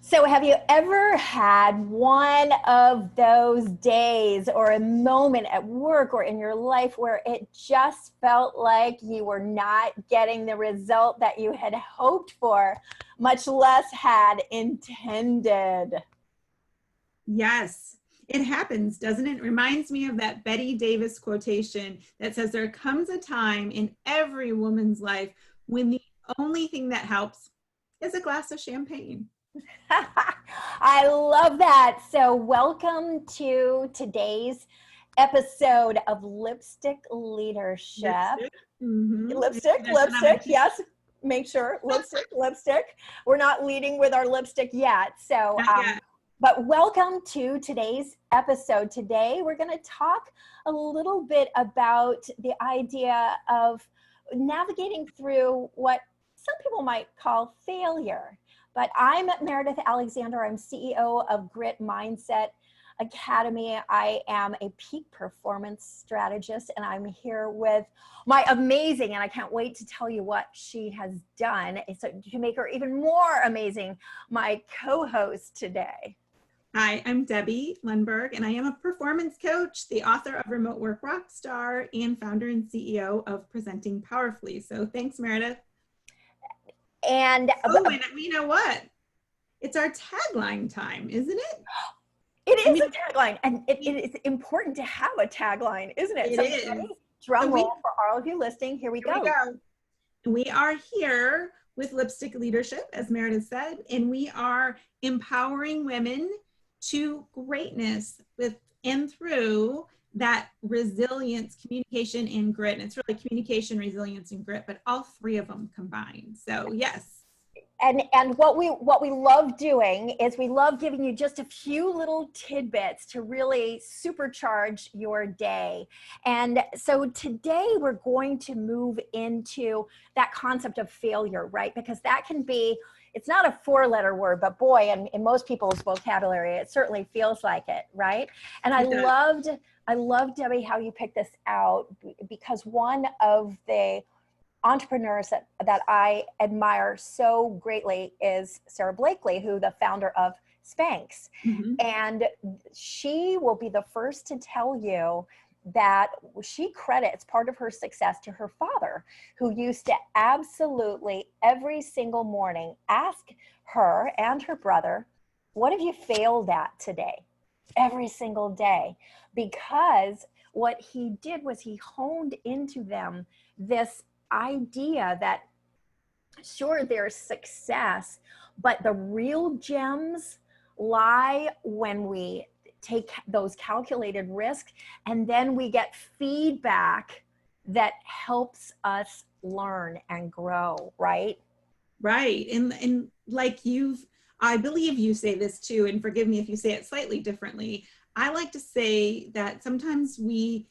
So have you ever had one of those days or a moment at work or in your life where it just felt like you were not getting the result that you had hoped for, much less had intended? Yes, it happens, doesn't it? It reminds me of that Betty Davis quotation that says, there comes a time in every woman's life when the only thing that helps is a glass of champagne. I love that. So welcome to today's episode of Lipstick Leadership. Lipstick. Lipstick, yes. Make sure, lipstick. We're not leading with our lipstick yet. So, but welcome to today's episode. Today, we're going to talk a little bit about the idea of navigating through what some people might call failure. But I'm Meridith Alexander. I'm CEO of Grit Mindset Academy. I am a peak performance strategist, and I'm here with my amazing, and I can't wait to tell you what she has done so to make her even more amazing, my co-host today. Hi, I'm Debbie Lundberg, and I am a performance coach, the author of Remote Work Rockstar, and founder and CEO of Presenting Powerfully. So thanks, Meredith. And and you know what? It's our tagline time, isn't it? It is a tagline, and it is important to have a tagline, isn't it? It is. Drum roll for all of you listening. Here we go. We are here with Lipstick Leadership, as Meredith said, and we are empowering women to greatness with and through that resilience, communication, and grit. And it's really communication, resilience, and grit, but all three of them combined. So yes. And what we love doing is we love giving you just a few little tidbits to really supercharge your day. And so today we're going to move into that concept of failure, right? Because that can be, it's not a 4-letter word, but boy, in most people's vocabulary, it certainly feels like it, right? And I loved, Debbie, how you picked this out, because one of the entrepreneurs that I admire so greatly is Sarah Blakely, who the founder of Spanx. Mm-hmm. And she will be the first to tell you that she credits part of her success to her father, who used to absolutely every single morning ask her and her brother, what have you failed at today? Every single day. Because what he did was he honed into them this idea that sure, there's success, but the real gems lie when we take those calculated risks and then we get feedback that helps us learn and grow, right? Right. And like I believe you say this too, and forgive me if you say it slightly differently. I like to say that sometimes we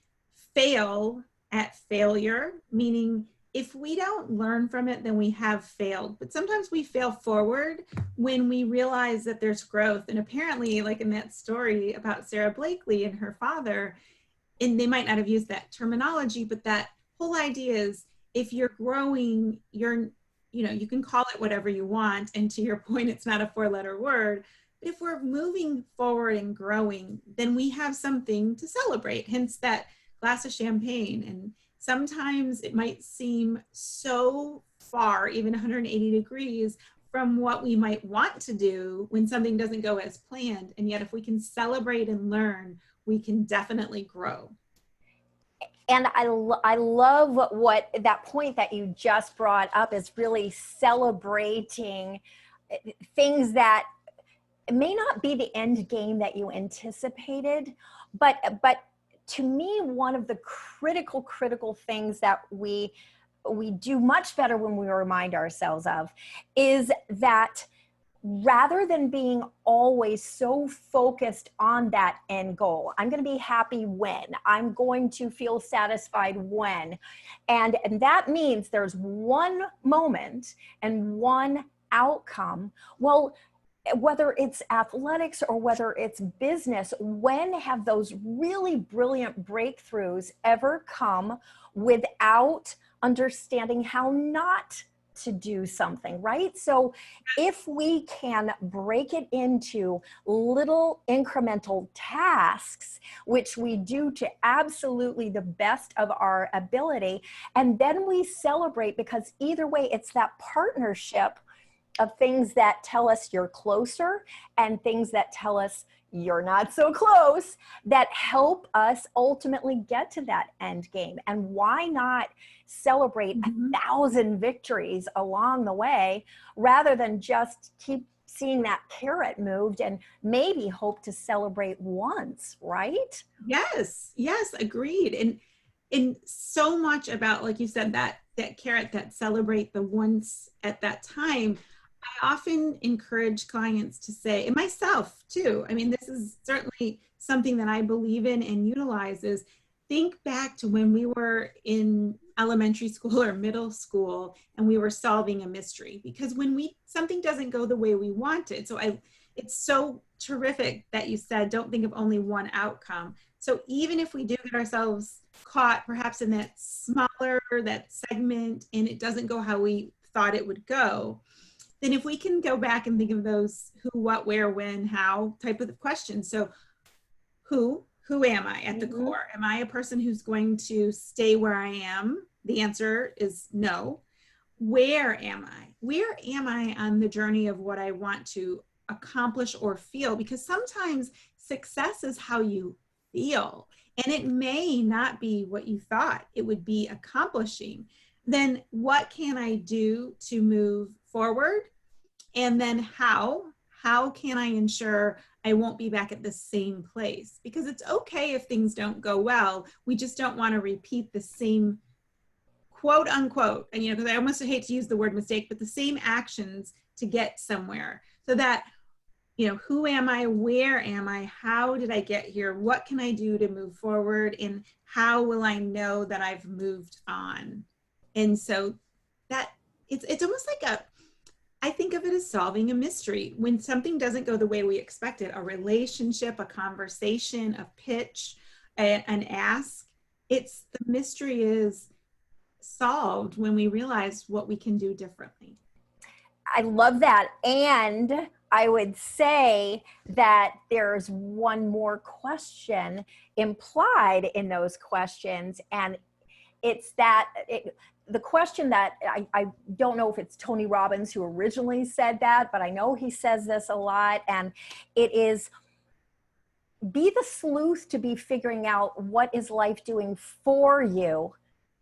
fail at failure, meaning if we don't learn from it, then we have failed. But sometimes we fail forward when we realize that there's growth. And apparently, like in that story about Sarah Blakely and her father, and they might not have used that terminology, but that whole idea is if you're growing, you can call it whatever you want. And to your point, it's not a 4-letter word. But if we're moving forward and growing, then we have something to celebrate, hence that glass of champagne. And sometimes it might seem so far, even 180 degrees from what we might want to do when something doesn't go as planned. And yet if we can celebrate and learn, we can definitely grow. And I love what that point that you just brought up is really celebrating things that may not be the end game that you anticipated, but to me, one of the critical things that we do much better when we remind ourselves of is that rather than being always so focused on that end goal, I'm going to be happy when, I'm going to feel satisfied when, and that means there's one moment and one outcome. Well, whether it's athletics or whether it's business, when have those really brilliant breakthroughs ever come without understanding how not to do something, right? So if we can break it into little incremental tasks, which we do to absolutely the best of our ability, and then we celebrate, because either way, it's that partnership of things that tell us you're closer and things that tell us you're not so close, that help us ultimately get to that end game. And why not celebrate 1,000 victories along the way, rather than just keep seeing that carrot moved and maybe hope to celebrate once, right? Yes, yes, agreed. And so much about, like you said, that carrot, that celebrate the once at that time. I often encourage clients to say, and myself too, I mean, this is certainly something that I believe in and utilize, is think back to when we were in elementary school or middle school and we were solving a mystery. Because when something doesn't go the way we want it, it's so terrific that you said, don't think of only one outcome. So even if we do get ourselves caught perhaps in that segment, and it doesn't go how we thought it would go, then if we can go back and think of those who, what, where, when, how type of questions. So who am I at the core? Am I a person who's going to stay where I am? The answer is no. Where am I? Where am I on the journey of what I want to accomplish or feel? Because sometimes success is how you feel, and it may not be what you thought it would be accomplishing. Then what can I do to move forward? And then how can I ensure I won't be back at the same place? Because it's okay if things don't go well. We just don't want to repeat the same, quote unquote, and because I almost hate to use the word mistake, but the same actions to get somewhere. So that, who am I? Where am I? How did I get here? What can I do to move forward? And how will I know that I've moved on? And so that it's almost like I think of it as solving a mystery. When something doesn't go the way we expected, a relationship, a conversation, a pitch, an ask, the mystery is solved when we realize what we can do differently. I love that. And I would say that there's one more question implied in those questions. And it's the question that I don't know if it's Tony Robbins who originally said that, but I know he says this a lot. And it is, be the sleuth to be figuring out what is life doing for you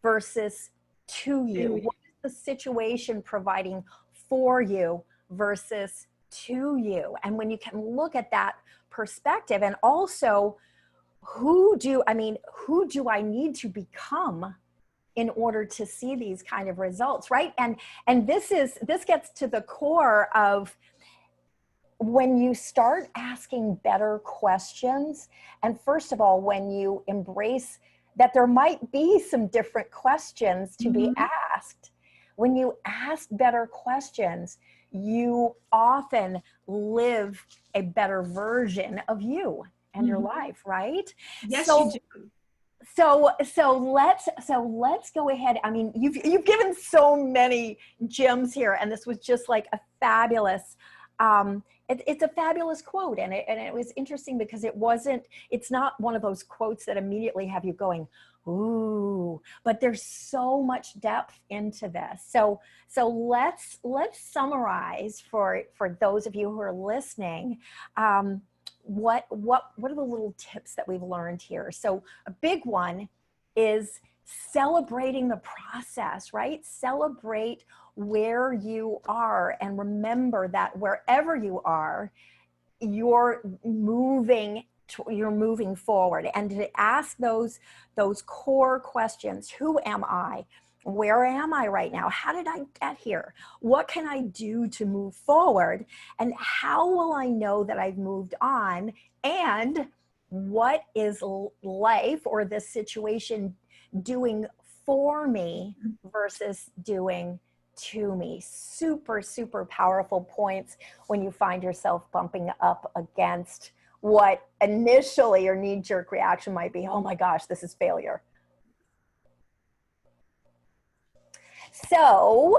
versus to you. What is the situation providing for you versus to you? And when you can look at that perspective, and also who do I need to become in order to see these kind of results, right? And this gets to the core of when you start asking better questions. And first of all, when you embrace that there might be some different questions to be asked, when you ask better questions, you often live a better version of you and your life, right? Yes, you do. So let's go ahead. I mean, you've given so many gems here, and this was just like a fabulous. It's a fabulous quote, and it was interesting because it's not one of those quotes that immediately have you going, ooh, but there's so much depth into this. So let's summarize for those of you who are listening. What are the little tips that we've learned here? So a big one is celebrating the process, right? Celebrate where you are, and remember that wherever you are, you're moving forward, and to ask those core questions. Who am I? Where am I right now? How did I get here? What can I do to move forward? And how will I know that I've moved on? And what is life or this situation doing for me versus doing to me? Super, super powerful points when you find yourself bumping up against what initially your knee-jerk reaction might be, oh my gosh, this is failure. So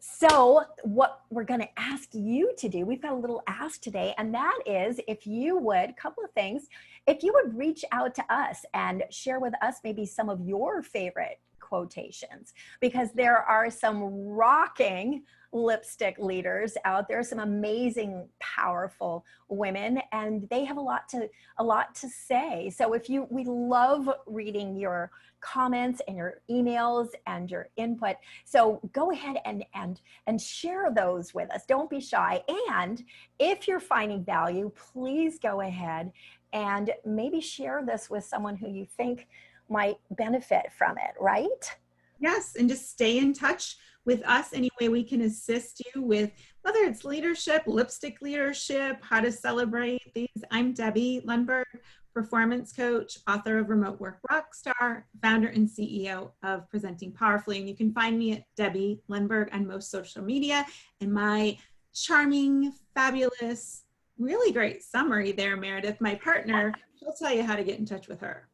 So what we're going to ask you to do, we've got a little ask today, and that is if you would, a couple of things, if you would reach out to us and share with us maybe some of your favorite quotations, because there are some rocking lipstick leaders out there, some amazing, powerful women, and they have a lot to say. So we love reading your comments and your emails and your input. So go ahead and share those with us. Don't be shy. And if you're finding value, please go ahead and maybe share this with someone who you think might benefit from it, right? Yes, and just stay in touch with us any way we can assist you with, whether it's leadership, lipstick leadership, how to celebrate these. I'm Debbie Lundberg, performance coach, author of Remote Work Rockstar, founder and CEO of Presenting Powerfully. And you can find me at Debbie Lundberg on most social media. And my charming, fabulous, really great summary there, Meredith, my partner, she'll tell you how to get in touch with her.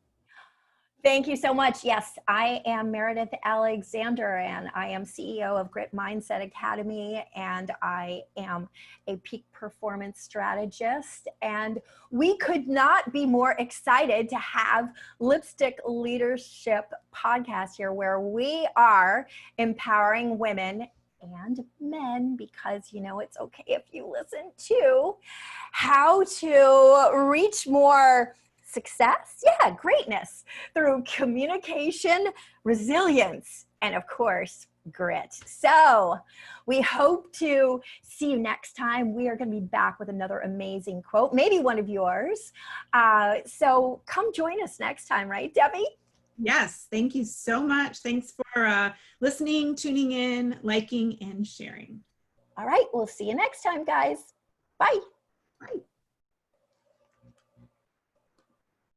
Thank you so much. Yes, I am Meredith Alexander, and I am CEO of Grit Mindset Academy, and I am a peak performance strategist. And we could not be more excited to have Lipstick Leadership Podcast here, where we are empowering women and men, because it's okay if you listen to how to reach more success, greatness through communication, resilience, and of course, grit. So we hope to see you next time. We are going to be back with another amazing quote, maybe one of yours. So come join us next time, right, Debbie? Yes, thank you so much. Thanks for listening, tuning in, liking, and sharing. All right, we'll see you next time, guys. Bye. Bye.